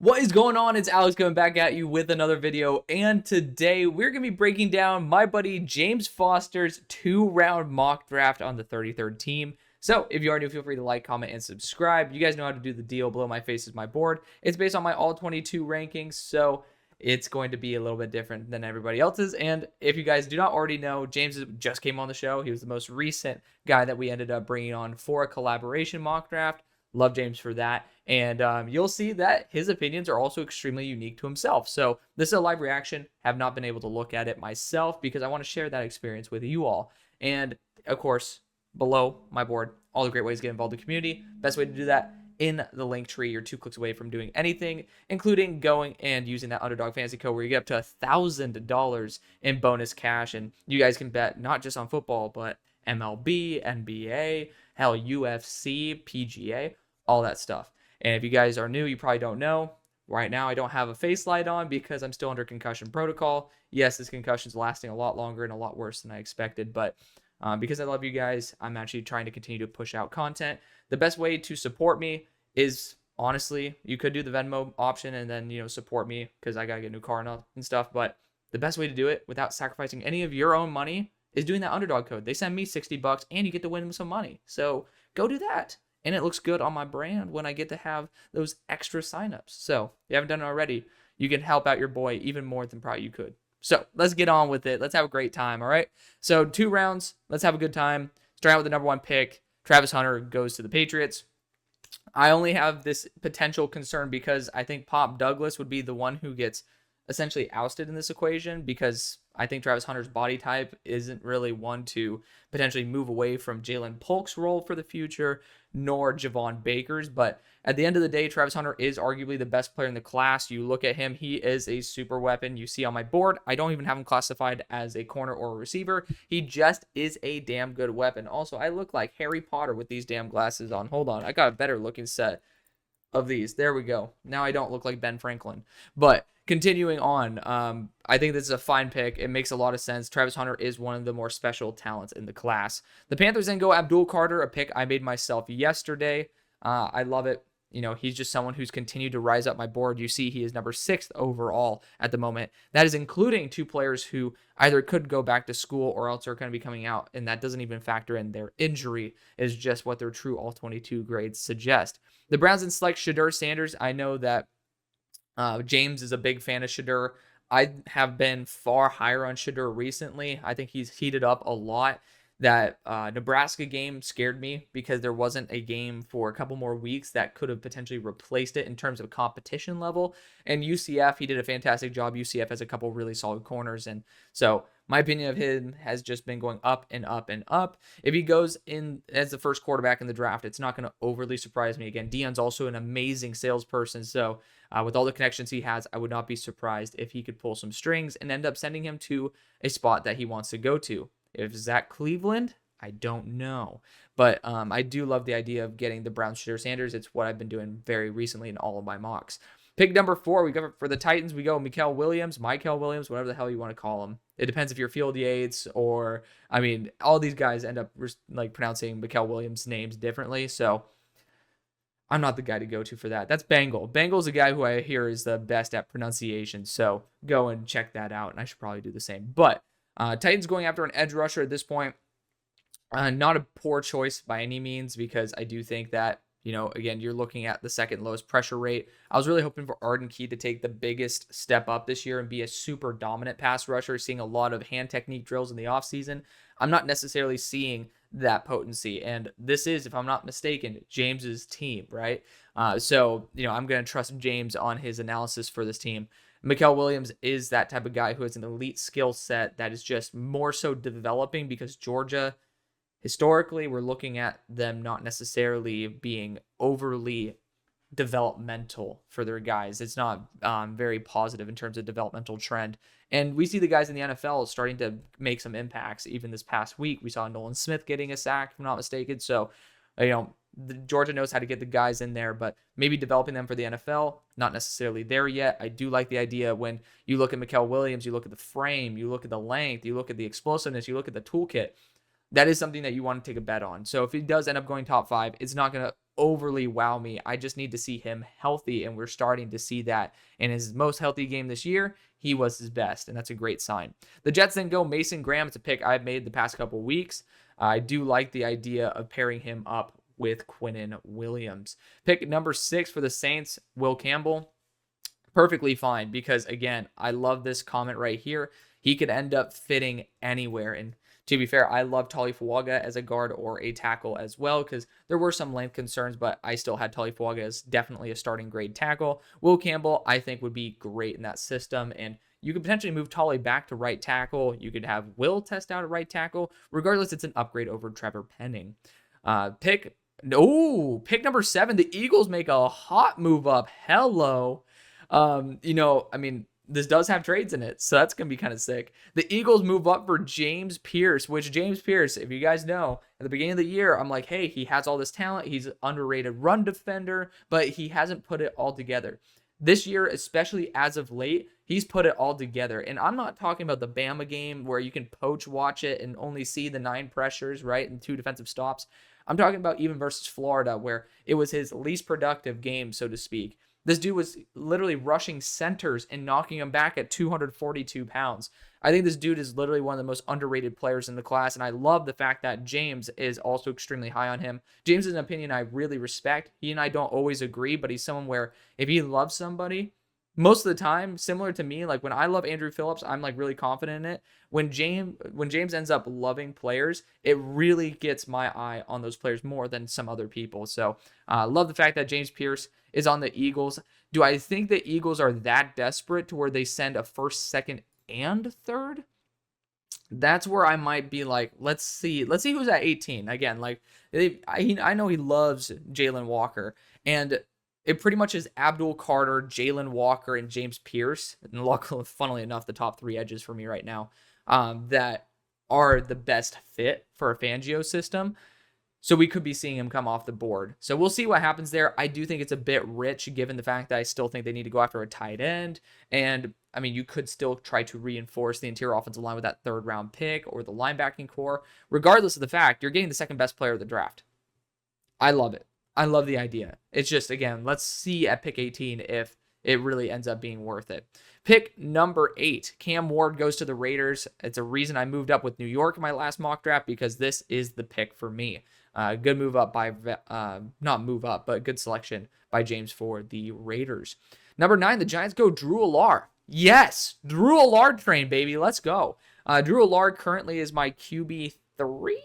What is going on? It's Alex coming back at you with another video, and today we're going to be breaking down my buddy James Foster's 2-round mock draft on the 33rd team. So if you are new, feel free to like, comment, and subscribe. You guys know how to do the deal. Below my face is my board. It's based on my all 22 rankings, so it's going to be a little bit different than everybody else's. And if you guys do not already know, James just came on the show. He was the most recent guy that we ended up bringing on for a collaboration mock draft. Love James for that. And you'll see that his opinions are also extremely unique to himself. So this is a live reaction. Have not been able to look at it myself because I want to share that experience with you all. And of course, below my board, all the great ways to get involved in the community. Best way to do that in the link tree. You're 2 clicks away from doing anything, including going and using that UnderDog Fantasy code where you get up to $1,000 in bonus cash. And you guys can bet not just on football, but MLB, NBA, hell, UFC, PGA, all that stuff. And if you guys are new, you probably don't know. Right now, I don't have a face light on because I'm still under concussion protocol. Yes, this concussion's lasting a lot longer and a lot worse than I expected, but because I love you guys, I'm actually trying to continue to push out content. The best way to support me is, honestly, you could do the Venmo option and then, support me because I got to get a new car and stuff. But the best way to do it without sacrificing any of your own money is doing that UnderDog code. They send me $60 and you get to win some money. So go do that. And it looks good on my brand when I get to have those extra signups. So if you haven't done it already, you can help out your boy even more than probably you could. So let's get on with it. Let's have a great time, all right? So 2 rounds. Let's have a good time. Start out with the number 1 pick. Travis Hunter goes to the Patriots. I only have this potential concern because I think Pop Douglas would be the one who gets essentially ousted in this equation because I think Travis Hunter's body type isn't really one to potentially move away from Jalen Polk's role for the future, nor Javon Baker's. But at the end of the day, Travis Hunter is arguably the best player in the class. You look at him, he is a super weapon. You see on my board, I don't even have him classified as a corner or a receiver. He just is a damn good weapon. Also, I look like Harry Potter with these damn glasses on. Hold on, I got a better looking set of these. There we go. Now I don't look like Ben Franklin. But continuing on, I think this is a fine pick. It makes a lot of sense. Travis Hunter is one of the more special talents in the class. The Panthers then go Abdul Carter, a pick I made myself yesterday. I love it. He's just someone who's continued to rise up my board. You see he is number 6th overall at the moment. That is including 2 players who either could go back to school or else are going to be coming out, and that doesn't even factor in their injury. Is just what their true all-22 grades suggest. The Browns then select Shedeur Sanders. I know that James is a big fan of Shedeur. I have been far higher on Shedeur recently. I think he's heated up a lot. That Nebraska game scared me because there wasn't a game for a couple more weeks that could have potentially replaced it in terms of competition level. And UCF, he did a fantastic job. UCF has a couple really solid corners. And so my opinion of him has just been going up and up and up. If he goes in as the first quarterback in the draft, it's not going to overly surprise me. Again, Deion's also an amazing salesperson. So with all the connections he has, I would not be surprised if he could pull some strings and end up sending him to a spot that he wants to go to. If Zach Cleveland, I don't know. But I do love the idea of getting the Browns Shedeur Sanders. It's what I've been doing very recently in all of my mocks. Pick number 4, we go for the Titans. We go Michael Williams, whatever the hell you want to call him. It depends if you're Field Yates or, all these guys end up like pronouncing Michael Williams' names differently. So I'm not the guy to go to for that. That's Bengal. Bengal's a guy who I hear is the best at pronunciation. So go and check that out. And I should probably do the same. But Titans going after an edge rusher at this point. Not a poor choice by any means because I do think that, again, you're looking at the second lowest pressure rate. I was really hoping for Arden Key to take the biggest step up this year and be a super dominant pass rusher, seeing a lot of hand technique drills in the offseason. I'm not necessarily seeing that potency. And this is, if I'm not mistaken, James's team, right? So I'm going to trust James on his analysis for this team. Michael Williams is that type of guy who has an elite skill set that is just more so developing because Georgia, historically, we're looking at them not necessarily being overly developmental for their guys. It's not very positive in terms of developmental trend. And we see the guys in the NFL starting to make some impacts. Even this past week, we saw Nolan Smith getting a sack, if I'm not mistaken. So, Georgia knows how to get the guys in there, but maybe developing them for the NFL, not necessarily there yet. I do like the idea when you look at Michael Williams, you look at the frame, you look at the length, you look at the explosiveness, you look at the toolkit. That is something that you want to take a bet on. So if he does end up going top 5, it's not going to overly wow me. I just need to see him healthy, and we're starting to see that. In his most healthy game this year, he was his best, and that's a great sign. The Jets then go Mason Graham. It's a pick I've made the past couple weeks. I do like the idea of pairing him up with Quinnen Williams. Pick number 6 for the Saints, Will Campbell. Perfectly fine, because again, I love this comment right here. He could end up fitting anywhere. And to be fair, I love Talifuaga as a guard or a tackle as well, because there were some length concerns, but I still had Talifuaga as definitely a starting grade tackle. Will Campbell, I think, would be great in that system, and you could potentially move Tolly back to right tackle. You could have Will test out at right tackle. Regardless, it's an upgrade over Trevor Penning. Pick number 7. The Eagles make a hot move up. Hello. This does have trades in it, so that's going to be kind of sick. The Eagles move up for James Pierce, which James Pierce, if you guys know, at the beginning of the year, I'm like, hey, he has all this talent. He's an underrated run defender, but he hasn't put it all together. This year, especially as of late, he's put it all together. And I'm not talking about the Bama game where you can poach watch it and only see the 9 pressures, right, and 2 defensive stops. I'm talking about even versus Florida, where it was his least productive game, so to speak. This dude was literally rushing centers and knocking them back at 242 pounds. I think this dude is literally one of the most underrated players in the class, and I love the fact that James is also extremely high on him. James is an opinion I really respect. He and I don't always agree, but he's someone where if he loves somebody, most of the time, similar to me, like when I love Andrew Phillips, I'm like really confident in it. When James ends up loving players, it really gets my eye on those players more than some other people. So I love the fact that James Pierce is on the Eagles. Do I think the Eagles are that desperate to where they send a first, second, and third? That's where I might be like, let's see who's at 18. Again, like I know he loves Jalen Walker, and it pretty much is Abdul Carter, Jalen Walker, and James Pierce. And luckily, funnily enough, the top 3 edges for me right now that are the best fit for a Fangio system. So we could be seeing him come off the board. So we'll see what happens there. I do think it's a bit rich given the fact that I still think they need to go after a tight end. And I mean, you could still try to reinforce the interior offensive line with that 3rd round pick or the linebacking core. Regardless of the fact, you're getting the 2nd best player of the draft. I love it. I love the idea. It's just, again, let's see at pick 18 if it really ends up being worth it. Pick number 8, Cam Ward goes to the Raiders. It's a reason I moved up with New York in my last mock draft, because this is the pick for me. Good move up by, not move up, but good selection by James for the Raiders. Number 9, the Giants go Drew Allar. Yes, Drew Allar train, baby. Let's go. Drew Allar currently is my QB3.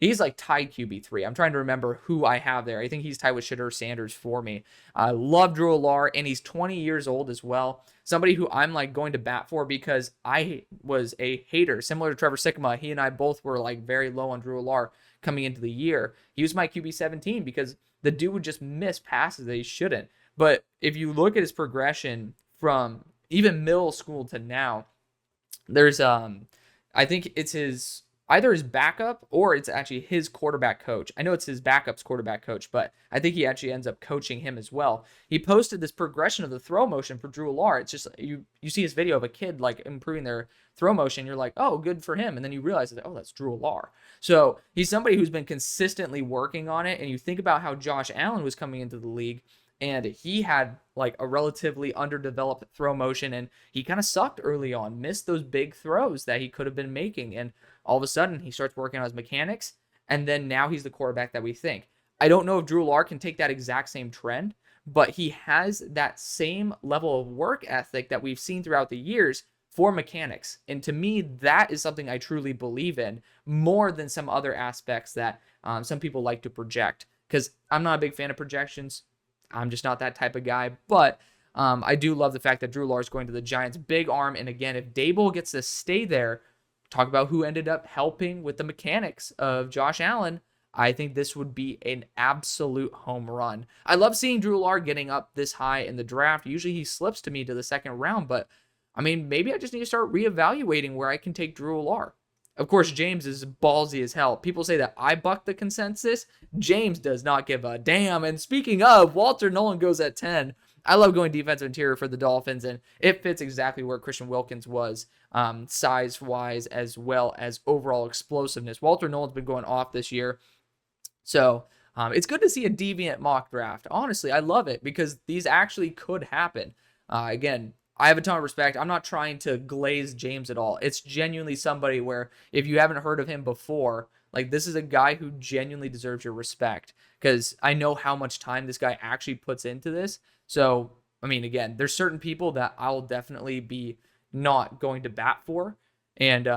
He's like tied QB3. I'm trying to remember who I have there. I think he's tied with Shedeur Sanders for me. I love Drew Allar, and he's 20 years old as well. Somebody who I'm like going to bat for because I was a hater. Similar to Trevor Sikkema, he and I both were like very low on Drew Allar coming into the year. He was my QB17 because the dude would just miss passes that he shouldn't. But if you look at his progression from even middle school to now, there's I think it's his either his backup or it's actually his quarterback coach. I know it's his backup's quarterback coach, but I think he actually ends up coaching him as well. He posted this progression of the throw motion for Drew Allar. It's just you see this video of a kid like improving their throw motion. You're like, oh, good for him. And then you realize that, oh, that's Drew Allar. So he's somebody who's been consistently working on it. And you think about how Josh Allen was coming into the league, and he had like a relatively underdeveloped throw motion, and he kind of sucked early on, missed those big throws that he could have been making. And all of a sudden he starts working on his mechanics, and then now he's the quarterback that we think. I don't know if Drew Allar can take that exact same trend, but he has that same level of work ethic that we've seen throughout the years for mechanics. And to me, that is something I truly believe in more than some other aspects that some people like to project, because I'm not a big fan of projections. I'm just not that type of guy, but I do love the fact that Drew Allar is going to the Giants. Big arm, and again, if Dable gets to stay there, talk about who ended up helping with the mechanics of Josh Allen, I think this would be an absolute home run. I love seeing Drew Allar getting up this high in the draft. Usually he slips to me to the 2nd round, but I mean, maybe I just need to start reevaluating where I can take Drew Allar. Of course, James is ballsy as hell. People say that I bucked the consensus. James does not give a damn. And speaking of, Walter Nolan goes at 10. I love going defensive interior for the Dolphins, and it fits exactly where Christian Wilkins was, size-wise as well as overall explosiveness. Walter Nolan's been going off this year, so It's good to see a deviant mock draft. Honestly, I love it because these actually could happen. Again, I have a ton of respect. I'm not trying to glaze James at all. It's genuinely somebody where if you haven't heard of him before, like this is a guy who genuinely deserves your respect because I know how much time this guy actually puts into this. So, I mean, again, there's certain people that I'll definitely be not going to bat for. And,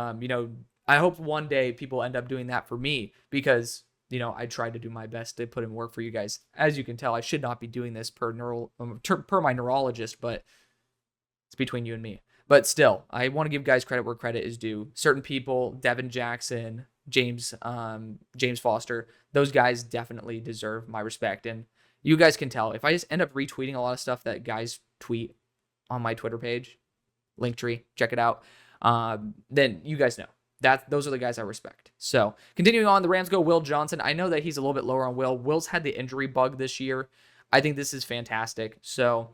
I hope one day people end up doing that for me because, I tried to do my best to put in work for you guys. As you can tell, I should not be doing this per my neurologist, but it's between you and me. But still, I want to give guys credit where credit is due. Certain people, Devin Jackson, James Foster, those guys definitely deserve my respect. And you guys can tell if I just end up retweeting a lot of stuff that guys tweet on my Twitter page, Linktree, check it out. Then you guys know those are the guys I respect. So continuing on, the Rams go Will Johnson. I know that he's a little bit lower on Will. Will's had the injury bug this year. I think this is fantastic. So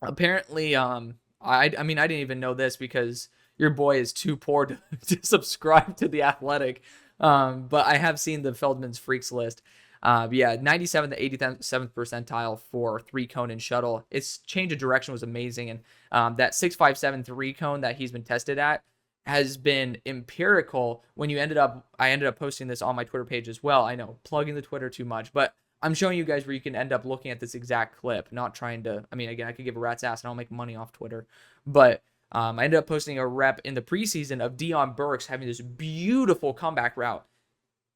apparently, I didn't even know this because your boy is too poor to subscribe to The Athletic. But I have seen the Feldman's Freaks list. 97th to 87th percentile for 3-cone and shuttle. Its change of direction was amazing. And that 6.57 3-cone that he's been tested at has been empirical. I ended up posting this on my Twitter page as well. I know, plugging the Twitter too much, but I'm showing you guys where you can end up looking at this exact clip, not trying to, again, I could give a rat's ass and I'll make money off Twitter, but I ended up posting a rep in the preseason of Deion Burks having this beautiful comeback route.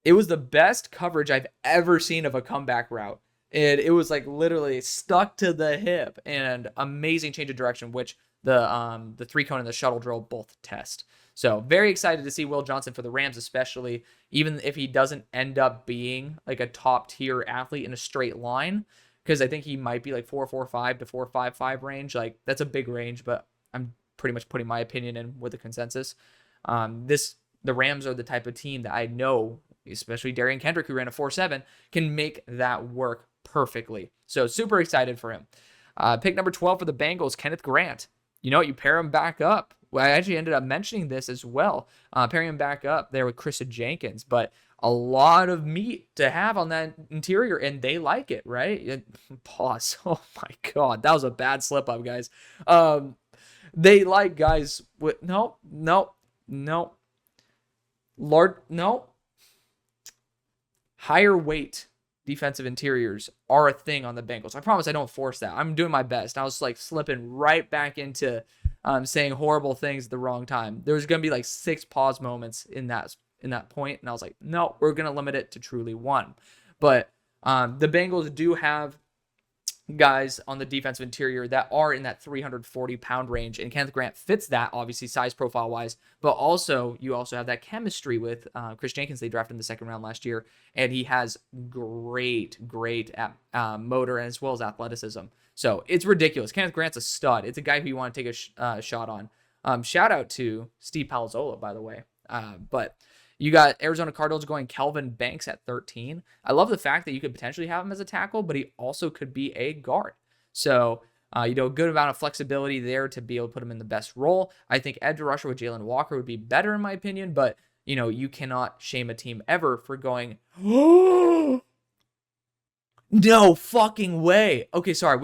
It was the best coverage I've ever seen of a comeback route. And it was like literally stuck to the hip and amazing change of direction, which the 3-cone and the shuttle drill both test. So very excited to see Will Johnson for the Rams, especially even if he doesn't end up being like a top tier athlete in a straight line, because I think he might be like 4.45 to 4.55 range. Like that's a big range, but I'm pretty much putting my opinion in with the consensus. The Rams are the type of team that I know, especially Darian Kendrick, who ran a 4.7, can make that work perfectly. So super excited for him. Pick number 12 for the Bengals, Kenneth Grant. You pair him back up. Well, I actually ended up mentioning this as well, pairing him back up there with Christian Jenkins, but a lot of meat to have on that interior, and they like it, right? Pause. Oh my God, that was a bad slip up, guys. They like guys with no. Higher weight defensive interiors are a thing on the Bengals. I promise I don't force that. I'm doing my best. I was like slipping right back into saying horrible things at the wrong time. There was going to be like 6 pause moments in that point, and I was like, no, we're going to limit it to truly 1. But the Bengals do have guys on the defensive interior that are in that 340-pound range, and Kenneth Grant fits that, obviously, size profile-wise, but also you also have that chemistry with Chris Jenkins. They drafted in the 2nd round last year, and he has great motor as well as athleticism. So it's ridiculous. Kenneth Grant's a stud. It's a guy who you want to take a shot on. Shout out to Steve Palazzolo, by the way. But you got Arizona Cardinals going Kelvin Banks at 13. I love the fact that you could potentially have him as a tackle, but he also could be a guard. So, a good amount of flexibility there to be able to put him in the best role. I think edge rusher with Jalen Walker would be better in my opinion, but, you cannot shame a team ever for going, no fucking way. Okay, sorry.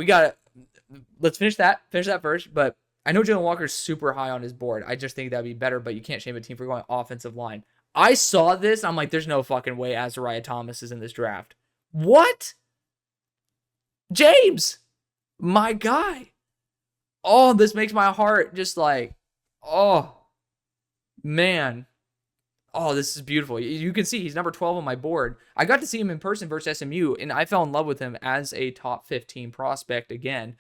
Let's finish that first, but I know Jalen Walker's super high on his board. I just think that'd be better, but you can't shame a team for going offensive line. I saw this. I'm like, there's no fucking way Azariah Thomas is in this draft. What? James, my guy. Oh, this makes my heart just like, oh, man. Oh, this is beautiful. You can see he's number 12 on my board. I got to see him in person versus SMU, and I fell in love with him as a top 15 prospect again.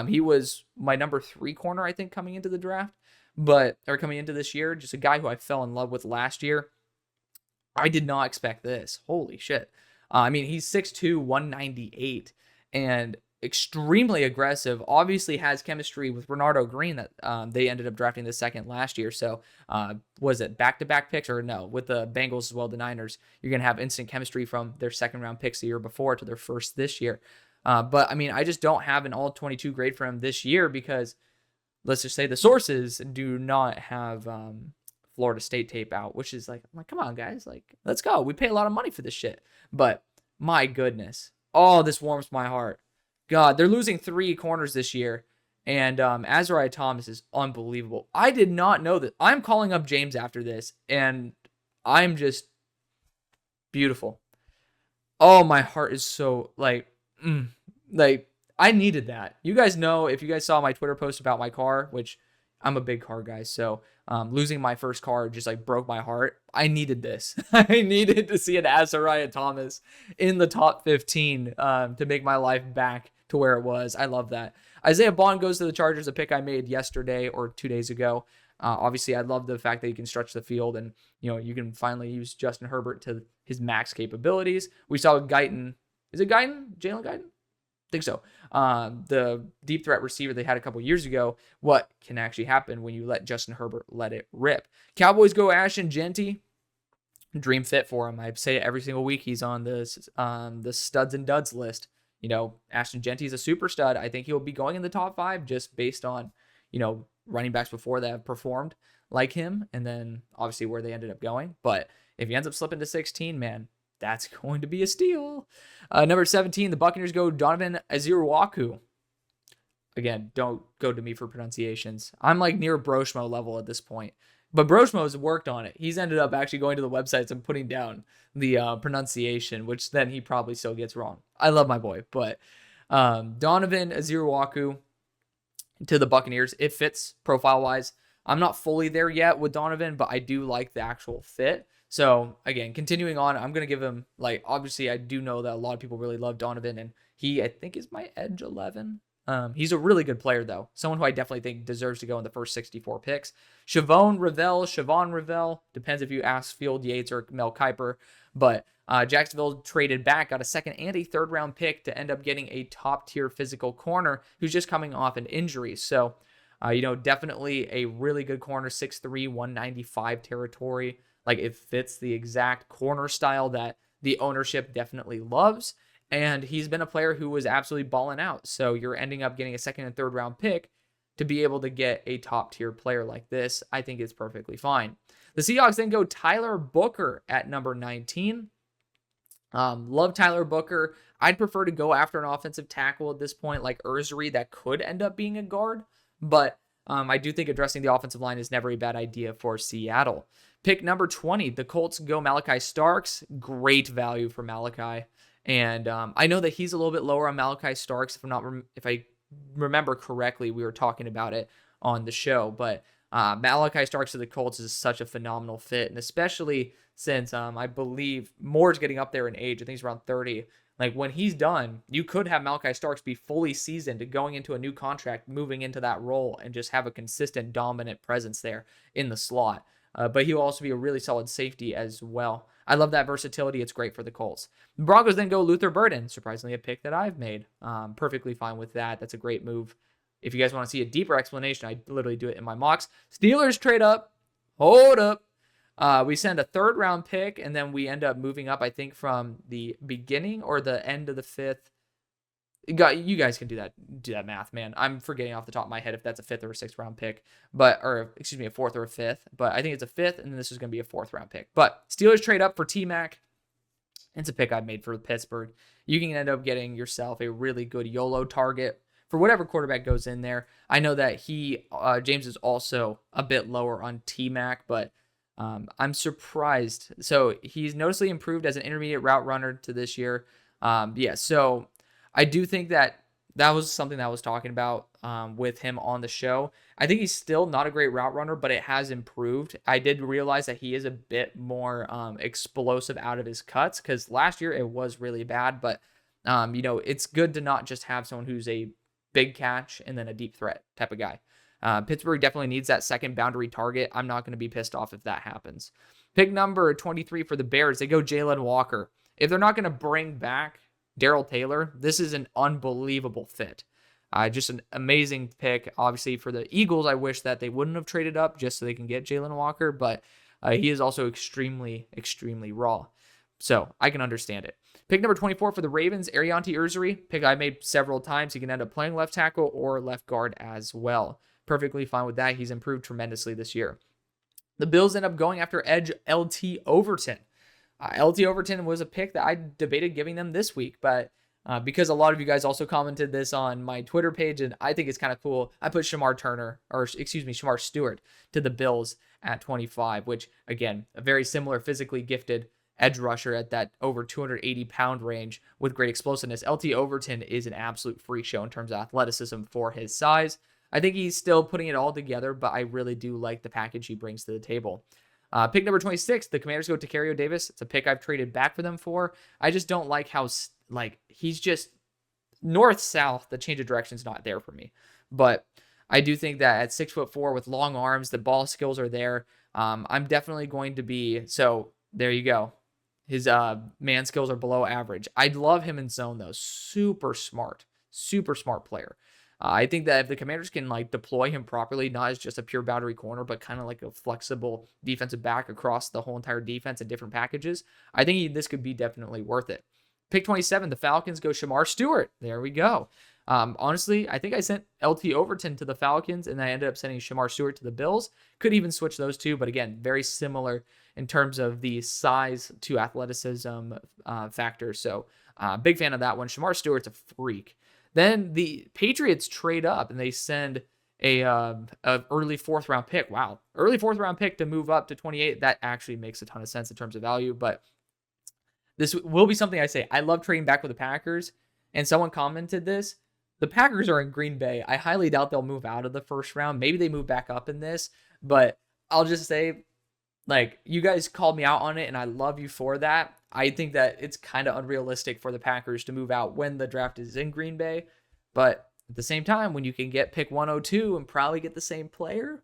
He was my number 3 corner, I think, coming into the draft, coming into this year. Just a guy who I fell in love with last year. I did not expect this. Holy shit. He's 6'2", 198, and extremely aggressive. Obviously has chemistry with Renardo Green that they ended up drafting the 2nd last year. So was it back-to-back picks or no? With the Bengals as well, the Niners, you're going to have instant chemistry from their 2nd-round picks the year before to their 1st this year. But I just don't have an all-22 grade for him this year because let's just say the sources do not have Florida State tape out, which is like, I'm like, come on, guys, like, let's go. We pay a lot of money for this shit. But My goodness. Oh, this warms my heart. God, they're losing 3 corners this year. And Azariah Thomas is unbelievable. I did not know that. I'm calling up James after this, and I'm just beautiful. Oh, my heart is so like I needed that. You guys know, if you guys saw my Twitter post about my car, which I'm a big car guy, so losing my first car just like broke my heart. I needed this. I needed to see an Azariah Thomas in the top 15 to make my life back to where it was. I love that. Isaiah Bond goes to the Chargers, a pick I made yesterday or 2 days ago. Obviously, I love the fact that he can stretch the field, and you can finally use Justin Herbert to his max capabilities. We saw Guyton. Is it Guyton? Jalen Guyton? I think so. The deep threat receiver they had a couple years ago. What can actually happen when you let Justin Herbert let it rip? Cowboys go Ashton Jeanty. Dream fit for him. I say it every single week. He's on the studs and duds list. Ashton Jeanty is a super stud. I think he'll be going in the top 5 just based on, running backs before that have performed like him, and then obviously where they ended up going. But if he ends up slipping to 16, man, that's going to be a steal. Number 17, the Buccaneers go Donovan Azurewaku. Again, don't go to me for pronunciations. I'm like near Broshmo level at this point. But Broshmo's worked on it. He's ended up actually going to the websites and putting down the pronunciation, which then he probably still gets wrong. I love my boy. But Donovan Azurewaku to the Buccaneers. It fits profile-wise. I'm not fully there yet with Donovan, but I do like the actual fit. So, again, continuing on, I'm going to give him, obviously, I do know that a lot of people really love Donovan, and he, I think, is my edge 11. He's a really good player, though. Someone who I definitely think deserves to go in the first 64 picks. Siobhan Rivell, depends if you ask Field Yates or Mel Kiper, but Jacksonville traded back, got a second and a third round pick to end up getting a top-tier physical corner who's just coming off an injury. So, definitely a really good corner, 6'3", 195 territory. It fits the exact corner style that the ownership definitely loves. And he's been a player who was absolutely balling out. So you're ending up getting a second and third round pick to be able to get a top tier player like this. I think it's perfectly fine. The Seahawks then go Tyler Booker at number 19. Love Tyler Booker. I'd prefer to go after an offensive tackle at this point, like Ursary, that could end up being a guard. But I do think addressing the offensive line is never a bad idea for Seattle. Pick number 20, the Colts go Malachi Starks. Great value for Malachi. And I know that he's a little bit lower on Malachi Starks. If I remember correctly, we were talking about it on the show. But Malachi Starks to the Colts is such a phenomenal fit. And especially since I believe Moore's getting up there in age. I think he's around 30. When he's done, you could have Malachi Starks be fully seasoned, going into a new contract, moving into that role, and just have a consistent, dominant presence there in the slot. But he'll also be a really solid safety as well. I love that versatility. It's great for the Colts. The Broncos then go Luther Burden. Surprisingly, a pick that I've made. Perfectly fine with that. That's a great move. If you guys want to see a deeper explanation, I literally do it in my mocks. Steelers trade up. Hold up. We send a third round pick, and then we end up moving up, I think, from the beginning or the end of the 5th. You guys can do that math, man. I'm forgetting off the top of my head if that's a 5th or a 6th round pick, a 4th or a 5th. But I think it's a 5th, and then this is going to be a 4th round pick. But Steelers trade up for T-Mac. It's a pick I made for Pittsburgh. You can end up getting yourself a really good YOLO target for whatever quarterback goes in there. I know that James is also a bit lower on T-Mac, but I'm surprised. So he's noticeably improved as an intermediate route runner to this year. So I do think that was something that I was talking about with him on the show. I think he's still not a great route runner, but it has improved. I did realize that he is a bit more explosive out of his cuts, because last year it was really bad. But, it's good to not just have someone who's a big catch and then a deep threat type of guy. Pittsburgh definitely needs that second boundary target. I'm not going to be pissed off if that happens. Pick number 23 for the Bears. They go Jalen Walker. If they're not going to bring back Darrell Taylor, this is an unbelievable fit. Just an amazing pick. Obviously, for the Eagles, I wish that they wouldn't have traded up just so they can get Jalen Walker, but he is also extremely, extremely raw. So I can understand it. Pick number 24 for the Ravens, Arianti Ursary. Pick I made several times. He can end up playing left tackle or left guard as well. Perfectly fine with that. He's improved tremendously this year. The Bills end up going after edge LT Overton. LT Overton was a pick that I debated giving them this week, but because a lot of you guys also commented this on my Twitter page, and I think it's kind of cool, I put Shamar Stewart to the Bills at 25, which, again, a very similar physically gifted edge rusher at that over 280-pound range with great explosiveness. LT Overton is an absolute freak show in terms of athleticism for his size. I think he's still putting it all together, but I really do like the package he brings to the table. Pick number 26, the Commanders go to Tacario Davis. It's a pick I've traded back for them for. I just don't like how, he's just north-south. The change of direction is not there for me. But I do think that at 6'4" with long arms, the ball skills are there. I'm definitely going to be, so there you go. His man skills are below average. I'd love him in zone, though. Super smart player. I think that if the Commanders can deploy him properly, not as just a pure boundary corner, but kind of like a flexible defensive back across the whole entire defense in different packages, I think this could be definitely worth it. Pick 27, the Falcons go Shamar Stewart. There we go. Honestly, I think I sent LT Overton to the Falcons, and I ended up sending Shamar Stewart to the Bills. Could even switch those two, but again, very similar in terms of the size to athleticism factor. So big fan of that one. Shamar Stewart's a freak. Then the Patriots trade up and they send a early 4th round pick. Wow. Early 4th round pick to move up to 28. That actually makes a ton of sense in terms of value, but this will be something I say. I love trading back with the Packers, and someone commented this. The Packers are in Green Bay. I highly doubt they'll move out of the 1st round. Maybe they move back up in this, but I'll just say, you guys called me out on it, and I love you for that. I think that it's kind of unrealistic for the Packers to move out when the draft is in Green Bay. But at the same time, when you can get pick 102 and probably get the same player,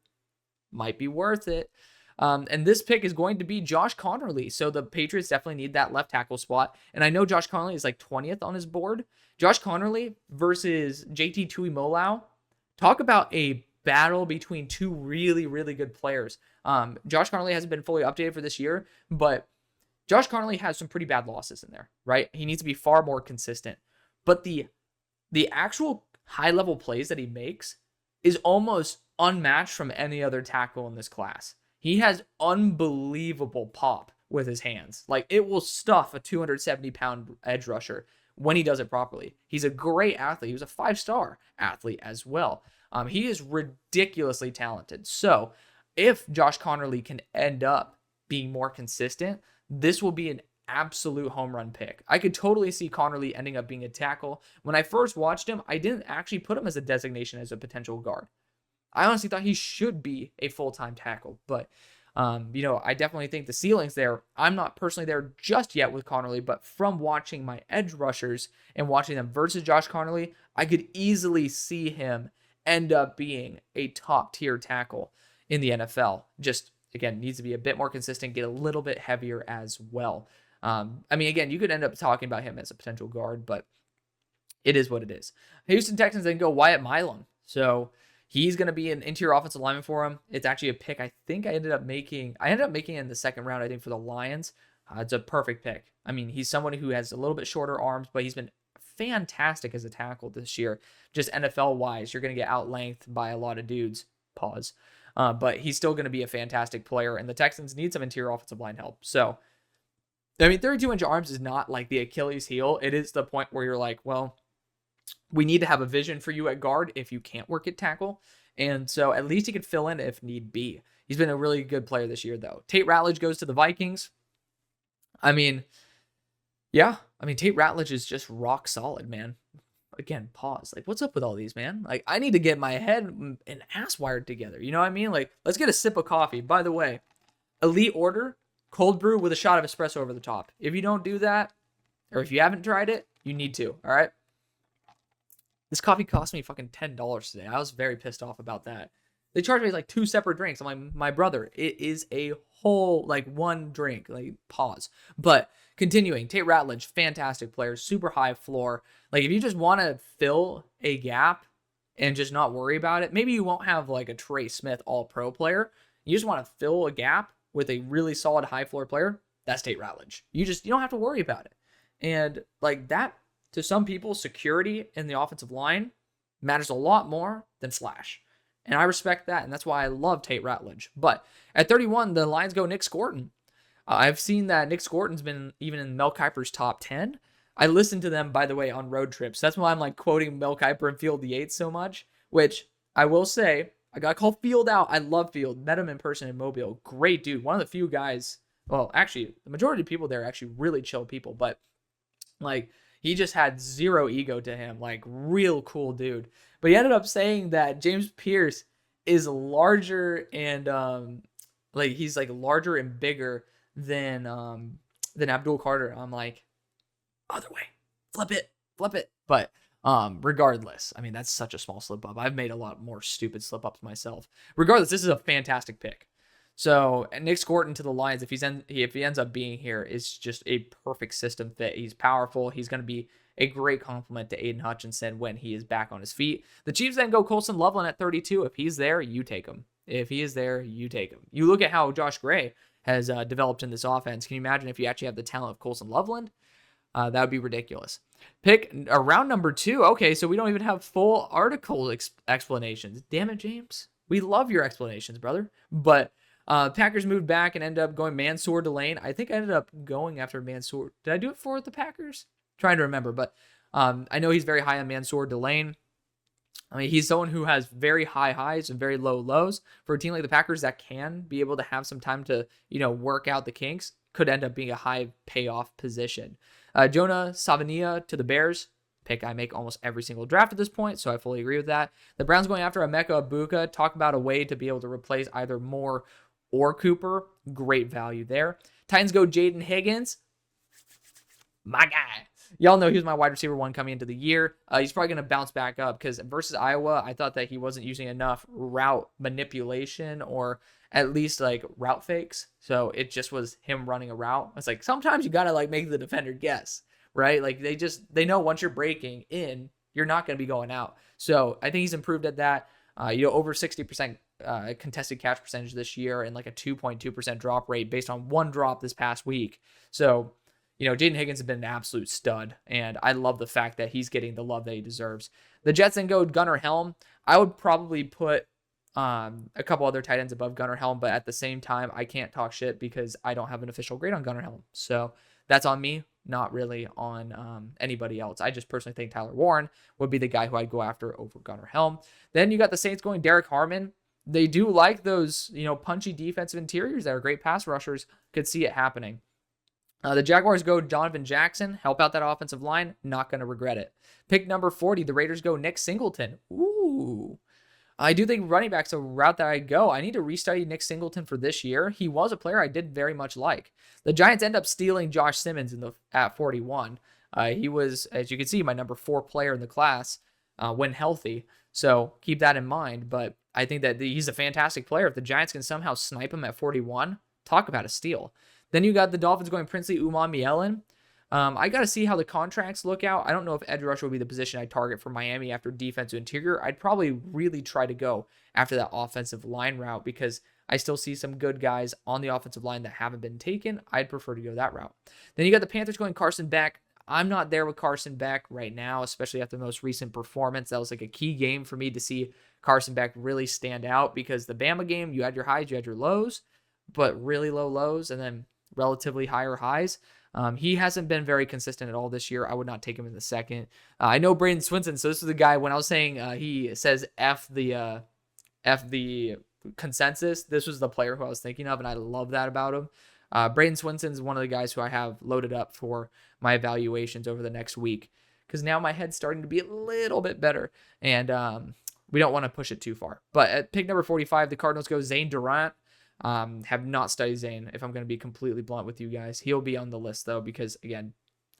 might be worth it. And this pick is going to be Josh Connerly. So the Patriots definitely need that left tackle spot. And I know Josh Connerly is 20th on his board. Josh Connerly versus JT Tuimoloau. Talk about a battle between two really, really good players. Josh Connerly hasn't been fully updated for this year, but Josh Connerly has some pretty bad losses in there, right? He needs to be far more consistent. But the actual high-level plays that he makes is almost unmatched from any other tackle in this class. He has unbelievable pop with his hands. It will stuff a 270-pound edge rusher when he does it properly. He's a great athlete. He was a 5-star athlete as well. He is ridiculously talented. So if Josh Connerly can end up being more consistent, this will be an absolute home run pick. I could totally see Connerly ending up being a tackle. When I first watched him, I didn't actually put him as a designation as a potential guard. I honestly thought he should be a full-time tackle, but I definitely think the ceiling's there. I'm not personally there just yet with Connerly, but from watching my edge rushers and watching them versus Josh Connerly, I could easily see him end up being a top-tier tackle in the NFL. Just, again, needs to be a bit more consistent, get a little bit heavier as well. Again, you could end up talking about him as a potential guard, but it is what it is. Houston Texans then go Wyatt Milam. So he's going to be an interior offensive lineman for him. It's actually a pick I think I ended up making it in the 2nd round, I think, for the Lions. It's a perfect pick. He's someone who has a little bit shorter arms, but he's been fantastic as a tackle this year. Just NFL-wise, you're going to get out-lengthed by a lot of dudes. Pause. But he's still going to be a fantastic player, and the Texans need some interior offensive line help. So, 32-inch arms is not the Achilles heel. It is the point where you're well, we need to have a vision for you at guard if you can't work at tackle. And so at least he could fill in if need be. He's been a really good player this year, though. Tate Ratledge goes to the Vikings. Tate Ratledge is just rock solid, man. Again, pause. What's up with all these, man? I need to get my head and ass wired together. You know what I mean? Let's get a sip of coffee. By the way, elite order, cold brew with a shot of espresso over the top. If you don't do that, or if you haven't tried it, you need to, all right? This coffee cost me fucking $10 today. I was very pissed off about that. They charged me 2 separate drinks. I'm like, my brother, it is a whole, one drink. Pause. But continuing, Tate Ratledge, fantastic player, super high floor. If you just want to fill a gap and just not worry about it, maybe you won't have a Trey Smith all-pro player. You just want to fill a gap with a really solid high floor player. That's Tate Ratledge. You don't have to worry about it. And that, to some people, security in the offensive line matters a lot more than flash. And I respect that, and that's why I love Tate Ratledge. But at 31, the Lions go Nick Scorton. I've seen that Nick Scorton's been even in Mel Kiper's top 10. I listened to them, by the way, on road trips. That's why I'm like quoting Mel Kiper and Field Yates so much, which I will say, I got called Field out. I love Field. Met him in person in Mobile. Great dude. One of the few guys, well, actually, the majority of people there are actually really chill people, but like he just had zero ego to him. Like real cool dude. But he ended up saying that James Pierce is larger and like he's like larger and bigger than Abdul Carter. I'm like, other way, flip it. But regardless, I mean, that's such a small slip up. I've made a lot more stupid slip ups myself. Regardless, this is a fantastic pick. So Nick Scorton to the Lions, if he ends up being here, is just a perfect system fit. He's powerful. He's going to be a great complement to Aiden Hutchinson when he is back on his feet. The Chiefs then go Colson Loveland at 32. If he's there, you take him. If he is there, you take him. You look at how Josh Gray has developed in this offense. Can you imagine if you actually have the talent of Colson Loveland? That would be ridiculous. Pick round number 2. Okay, so we don't even have full article explanations. Damn it, James. We love your explanations, brother. But Packers moved back and ended up going Mansour Delane. I think I ended up going after Mansour. Did I do it for the Packers? Trying to remember, but I know he's very high on Mansour Delane. I mean, he's someone who has very high highs and very low lows. For a team like the Packers that can be able to have some time to, work out the kinks, could end up being a high payoff position. Jonah Savania to the Bears. Pick I make almost every single draft at this point, so I fully agree with that. The Browns going after Emeka Ibuka. Talk about a way to be able to replace either Moore or Cooper. Great value there. Titans go Jaden Higgins. My guy. Y'all know he was my wide receiver 1 coming into the year. He's probably going to bounce back up because versus Iowa, I thought that he wasn't using enough route manipulation or at least like route fakes. So it just was him running a route. It's like sometimes you got to like make the defender guess, right? Like they know once you're breaking in, you're not going to be going out. So I think he's improved at that. Over 60% contested catch percentage this year and like a 2.2% drop rate based on one drop this past week. So Jaden Higgins has been an absolute stud, and I love the fact that he's getting the love that he deserves. The Jets then go Gunnar Helm. I would probably put a couple other tight ends above Gunnar Helm, but at the same time, I can't talk shit because I don't have an official grade on Gunnar Helm. So that's on me, not really on anybody else. I just personally think Tyler Warren would be the guy who I'd go after over Gunnar Helm. Then you got the Saints going Derek Harmon. They do like those, punchy defensive interiors that are great pass rushers. Could see it happening. The Jaguars go Donovan Jackson, help out that offensive line, not going to regret it. Pick number 40, the Raiders go Nick Singleton. Ooh. I do think running back's a route that I go. I need to restudy Nick Singleton for this year. He was a player I did very much like. The Giants end up stealing Josh Simmons at 41. He was, as you can see, my number 4 player in the class when healthy. So keep that in mind. But I think that he's a fantastic player. If the Giants can somehow snipe him at 41, talk about a steal. Then you got the Dolphins going Princely Umamielen. I got to see how the contracts look out. I don't know if edge rusher will be the position I target for Miami after defensive interior. I'd probably really try to go after that offensive line route because I still see some good guys on the offensive line that haven't been taken. I'd prefer to go that route. Then you got the Panthers going Carson Beck. I'm not there with Carson Beck right now, especially after the most recent performance. That was like a key game for me to see Carson Beck really stand out because the Bama game, you had your highs, you had your lows, but really low lows and then relatively higher highs. He hasn't been very consistent at all this year. I would not take him in the second. I know Braden Swinson, so this is the guy when I was saying he says F the consensus. This was the player who I was thinking of, and I love that about him. Braden Swinson is one of the guys who I have loaded up for my evaluations over the next week because now my head's starting to be a little bit better, and we don't want to push it too far. But at pick number 45, the Cardinals go Zane Durant. Have not studied Zane, if I'm going to be completely blunt with you guys. He'll be on the list though, because again,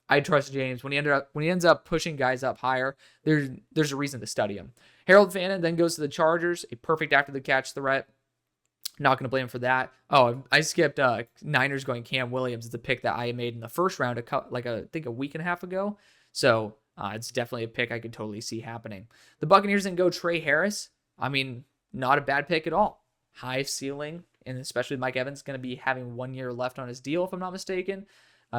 I trust James. When he ends up pushing guys up higher, there's a reason to study him. Harold Fannin then goes to the Chargers, a perfect after the catch threat. Not going to blame him for that. Oh, I skipped Niners going Cam Williams. It's a pick that I made in the first round, I think a week and a half ago. So it's definitely a pick I could totally see happening. The Buccaneers then go Trey Harris. I mean, not a bad pick at all. High ceiling, and especially Mike Evans is going to be having 1 year left on his deal, if I'm not mistaken.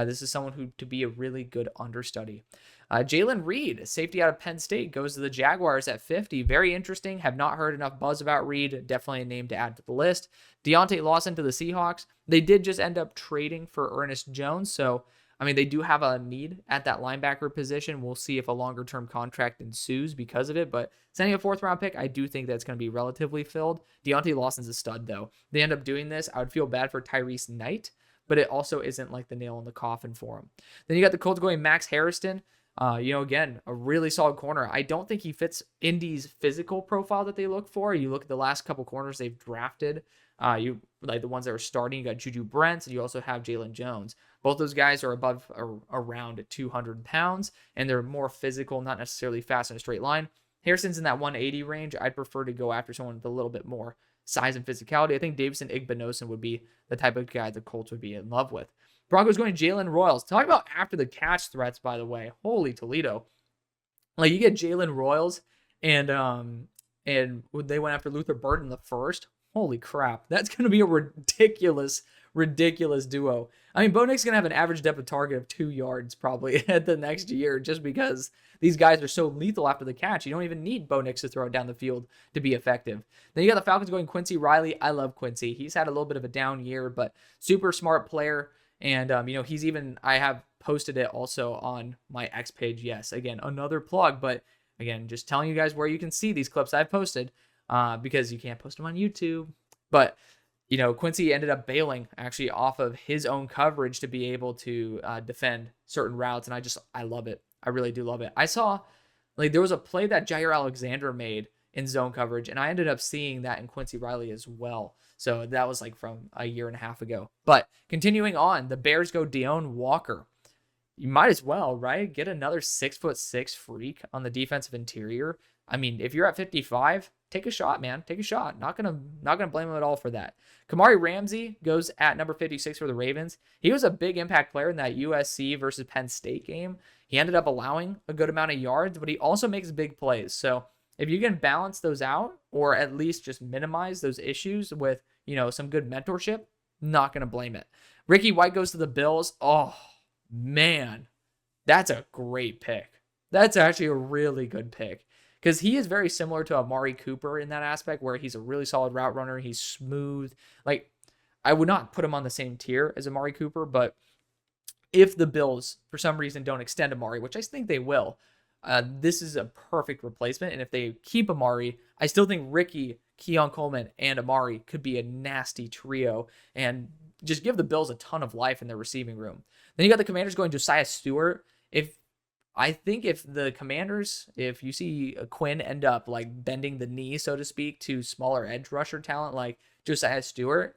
This is someone who to be a really good understudy. Jalen Reed, safety out of Penn State, goes to the Jaguars at 50. Very interesting. Have not heard enough buzz about Reed. Definitely a name to add to the list. Deontay Lawson to the Seahawks. They did just end up trading for Ernest Jones. So, I mean, they do have a need at that linebacker position. We'll see if a longer-term contract ensues because of it. But sending a 4th-round pick, I do think that's going to be relatively filled. Deontay Lawson's a stud, though. They end up doing this. I would feel bad for Tyrese Knight, but it also isn't like the nail in the coffin for him. Then you got the Colts going Max Harrison. Again, a really solid corner. I don't think he fits Indy's physical profile that they look for. You look at the last couple corners they've drafted, you like the ones that are starting. You got Juju Brents, and you also have Jalen Jones. Both those guys are above or around 200 pounds, and they're more physical, not necessarily fast in a straight line. Harrison's in that 180 range. I'd prefer to go after someone with a little bit more size and physicality. I think Davison Igbinosun would be the type of guy the Colts would be in love with. Broncos going Jalen Royals. Talk about after the catch threats, by the way. Holy Toledo. Like, you get Jalen Royals and they went after Luther Burden the first. Holy crap. That's going to be a ridiculous duo. I mean, Bo Nix's going to have an average depth of target of 2 yards probably at the next year, just because these guys are so lethal after the catch. You don't even need Bo Nix to throw it down the field to be effective. Then you got the Falcons going Quincy Riley. I love Quincy. He's had a little bit of a down year, but super smart player. And, he's even, I have posted it also on my X page. Yes, again, another plug, but again, just telling you guys where you can see these clips I've posted, because you can't post them on YouTube. But, Quincy ended up bailing actually off of his own coverage to be able to defend certain routes. And I love it. I really do love it. I saw, there was a play that Jair Alexander made in zone coverage, and I ended up seeing that in Quincy Riley as well. So that was from a year and a half ago. But continuing on, the Bears go Deone Walker. You might as well, right? Get another 6'6" freak on the defensive interior. I mean, if you're at 55, take a shot, man. Take a shot. Not gonna blame him at all for that. Kamari Ramsey goes at number 56 for the Ravens. He was a big impact player in that USC versus Penn State game. He ended up allowing a good amount of yards, but he also makes big plays. So if you can balance those out, or at least just minimize those issues with, some good mentorship, not going to blame it. Ricky White goes to the Bills. Oh, man, that's a great pick. That's actually a really good pick, because he is very similar to Amari Cooper in that aspect, where he's a really solid route runner. He's smooth. I would not put him on the same tier as Amari Cooper, but if the Bills, for some reason, don't extend Amari, which I think they will, this is a perfect replacement. And if they keep Amari, I still think Ricky, Keon Coleman, and Amari could be a nasty trio and just give the Bills a ton of life in their receiving room. Then you got the Commanders going Josiah Stewart. If the Commanders, if you see Quinn end up bending the knee, so to speak, to smaller edge rusher talent like Josiah Stewart,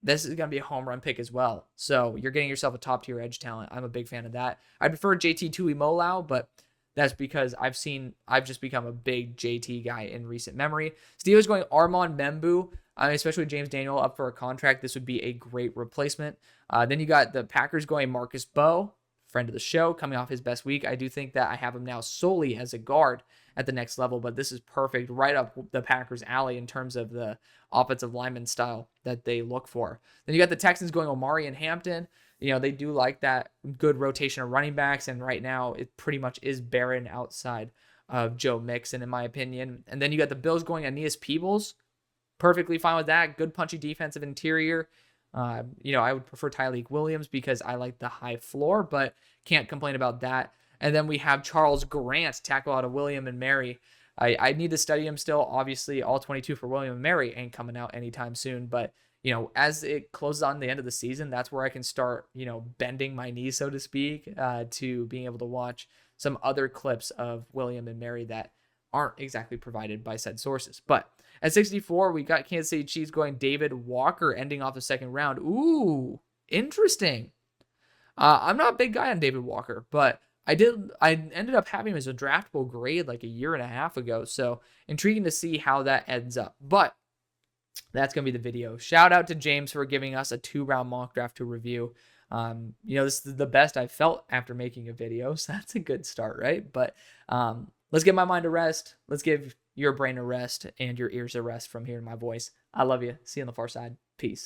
this is going to be a home run pick as well. So you're getting yourself a top tier edge talent. I'm a big fan of that. I prefer JT Tuimoloau, but that's because I've just become a big JT guy in recent memory. Steelers going Armand Membu, especially with James Daniel up for a contract. This would be a great replacement. Then you got the Packers going Marcus Bowe, friend of the show, coming off his best week. I do think that I have him now solely as a guard at the next level, but this is perfect, right up the Packers' alley in terms of the offensive lineman style that they look for. Then you got the Texans going Omari and Hampton. They do like that good rotation of running backs, and right now it pretty much is barren outside of Joe Mixon, in my opinion. And then you got the Bills going Aeneas Peebles. Perfectly fine with that. Good punchy defensive interior. I would prefer Tyleik Williams because I like the high floor, but can't complain about that. And then we have Charles Grant, tackle out of William and Mary. I need to study him still. Obviously, all 22 for William and Mary ain't coming out anytime soon, but as it closes on the end of the season, that's where I can start, bending my knees, so to speak, to being able to watch some other clips of William and Mary that aren't exactly provided by said sources. But at 64, we got Kansas City Chiefs going David Walker, ending off the second round. Ooh, interesting. I'm not a big guy on David Walker, but I ended up having him as a draftable grade a year and a half ago. So intriguing to see how that ends up. But that's going to be the video. Shout out to James for giving us a 2-round mock draft to review. This is the best I've felt after making a video, so that's a good start, right? But let's give my mind a rest. Let's give your brain a rest and your ears a rest from hearing my voice. I love you. See you on the far side. Peace.